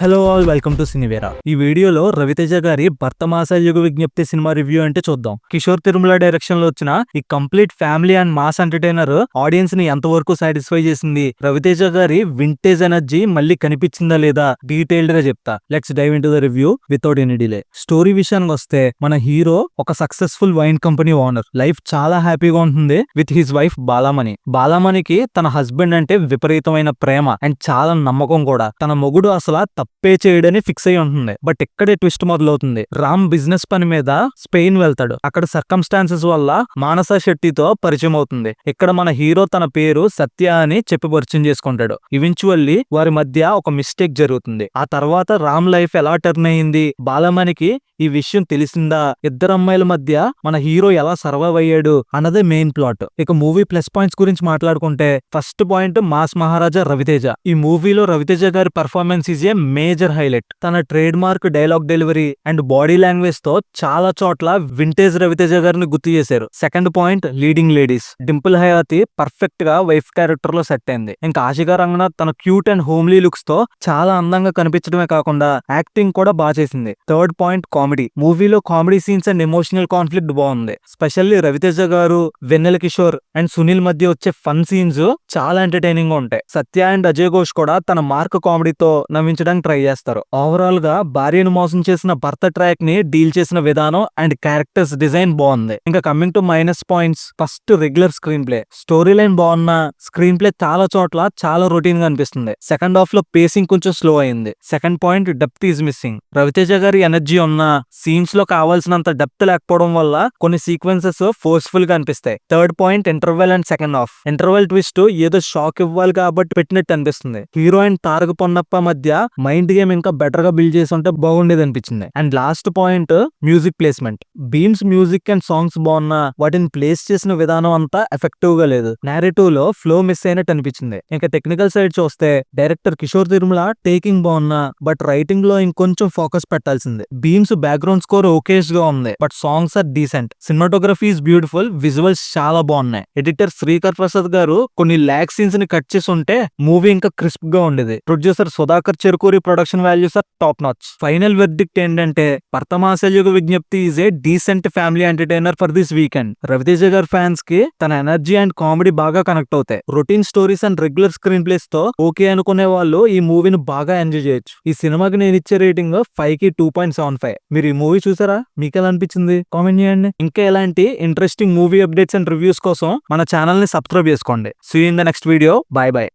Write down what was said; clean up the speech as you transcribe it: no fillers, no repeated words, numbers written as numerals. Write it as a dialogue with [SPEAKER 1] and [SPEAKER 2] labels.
[SPEAKER 1] Hello all, welcome to Cinevera. ఈ వీడియోలో రవితేజ గారి భర్త మాసాల యుగ విజ్ఞప్తి సినిమా రివ్యూ అంటే చూద్దాం. కిషోర్ తిరుమల డైరెక్షన్ లో వచ్చిన ఈ complete family and mass entertainer audience ని ఎంతవరకు సాటిస్ఫై చేసింది, రవితేజ గారి వింటేజ్ ఎనర్జీ మళ్ళీ కనిపించిందా లేదా డీటెయిల్డ్ గా చెప్తా. Let's dive into the review without any delay. Story విషయానికి వస్తే మన హీరో ఒక successful wine company owner. Life చాలా హ్యాపీగా ఉంటుంది విత్ హిస్ వైఫ్ బాలామణి. బాలామణికి తన హస్బెండ్ అంటే విపరీతమైన ప్రేమ అండ్ చాలా నమ్మకం కూడా. తన మొగుడు అసలు పే చేయడని ఫిక్స్ అయి ఉంటుంది. బట్ ఇక్కడే ట్విస్ట్ మొదలవుతుంది. రామ్ బిజినెస్ పని మీద స్పెయిన్ వెళ్తాడు. అక్కడ సర్కమ్స్టాన్సెస్ వల్ల మానస శెట్టితో పరిచయం అవుతుంది. ఇక్కడ మన హీరో తన పేరు సత్య అని చెప్పి పరిచయం చేసుకుంటాడు. ఈవెంచువల్లీ వారి మధ్య ఒక మిస్టేక్ జరుగుతుంది. ఆ తర్వాత రామ్ లైఫ్ ఎలా టర్న్ అయ్యింది, బాలమణికి ఈ విషయం తెలిసిందా, ఇద్దరు అమ్మాయిల మధ్య మన హీరో ఎలా సర్వైవ్ అయ్యాడు అన్నదే మెయిన్ ప్లాట్. ఇక మూవీ ప్లస్ పాయింట్స్ గురించి మాట్లాడుకుంటే first point mass Maharaja Ravi Teja. ఈ మూవీలో రవితేజ గారి performance is a major highlight. తన trademark dialogue delivery and body language తో చాలా చోట్ల వింటేజ్ రవితేజ గారిని గుర్తు చేశారు. Second point leading ladies. Dimple Hayathi perfect గా వైఫ్ క్యారెక్టర్ లో సెట్ అయింది. ఇంకా ఆశికా రంగనాథ్ తన క్యూట్ అండ్ హోమ్లీ లుక్స్ తో చాలా అందంగా కనిపించడమే కాకుండా యాక్టింగ్ కూడా బాగా చేసింది. Third point comedy. మూవీలో comedy scenes and emotional conflict బాగుంది. స్పెషల్లీ రవితేజ గారు, వెన్నెల కిషోర్ అండ్ సునీల్ మధ్య వచ్చే ఫన్ సీన్స్ చాలా ఎంటర్టైనింగ్ గా ఉంటాయి. సత్య అండ్ అజయ్ ఘోష్ కూడా తన మార్క్ కామెడీతో నవ్వించడానికి ట్రై చేస్తారు. ఓవరాల్ గా భార్యను మోసం చేసిన భర్త ట్రాక్ ని డీల్ చేసిన విధానం అండ్ క్యారెక్టర్స్ డిజైన్ బాగుంది. ఇంకా coming to minus points, first regular screen play. Story line బాగున్నా స్క్రీన్ ప్లే చాలా చోట్ల చాలా రొటీన్ గా అనిపిస్తుంది. సెకండ్ హాఫ్ లో పేసింగ్ కొంచెం స్లో అయింది. Second point depth is missing. Ravi Teja గారి ఎనర్జీ ఉన్న సీన్స్ లో కావాల్సినంత డెప్త్ లేకపోవడం వల్ల కొన్ని సీక్వెన్సెస్ ఫోర్స్ఫుల్ గా అనిపిస్తాయి. Third point interval and second half. Interval twist ఏదో షాక్ ఇవ్వాలి కాబట్టి పెట్టినట్టు అనిపిస్తుంది. హీరో అండ్ తారక పొన్నప్ప మధ్య మైండ్ గేమ్ ఇంకా బెటర్ గా బిల్డ్ చేసి ఉంటే బాగుండేది అనిపించింది. And last point music placement. Bheems music and songs బాగున్నా వాటిని ప్లేస్ చేసిన విధానం అంతా ఎఫెక్టివ్ గా లేదు. నేరేటివ్ లో ఫ్లో మిస్ అయినట్టు అనిపించింది. ఇంకా టెక్నికల్ సైడ్ చూస్తే డైరెక్టర్ కిషోర్ తిరుమల టేకింగ్ బాగున్నా బట్ రైటింగ్ లో ఇంకొంచెం ఫోకస్ పెట్టాల్సింది. బీమ్స్ బ్యాక్గ్రౌండ్ స్కోర్ ఓకేస్ గా ఉంది but songs are decent. Cinematography is beautiful, visuals చాలా బాగున్నాయి. ఎడిటర్ శ్రీకర్ ప్రసాద్ గారు కొన్ని ల్యాగ్ సీన్స్ ని కట్ చేసి ఉంటే మూవీ ఇంకా క్రిస్ప్ గా ఉండేది. Producer Sudhakar Cherukuri production values are top notch. Final verdict ఏంటంటే Bhartha Mahasayulaku Wignyapthi is a decent family entertainer for this weekend. Ravi Teja గారి ఫ్యాన్స్ కి తన ఎనర్జీ అండ్ కామెడీ బాగా కనెక్ట్ అవుతాయి. Routine stories and regular screen plays తో ఓకే అనుకునే వాళ్ళు ఈ మూవీని బాగా ఎంజాయ్ చేయొచ్చు. ఈ సినిమాకి నేను ఇచ్చే రేటింగ్ 5 కి 2.75. మీరు ఈ మూవీ చూసారా? మీకు ఎలా అనిపించింది కామెంట్ చేయండి. ఇంకా ఎలాంటి interesting movie updates and reviews కోసం మన ఛానల్ ని సబ్స్క్రైబ్ చేసుకోండి. See you in the next video. Bye by.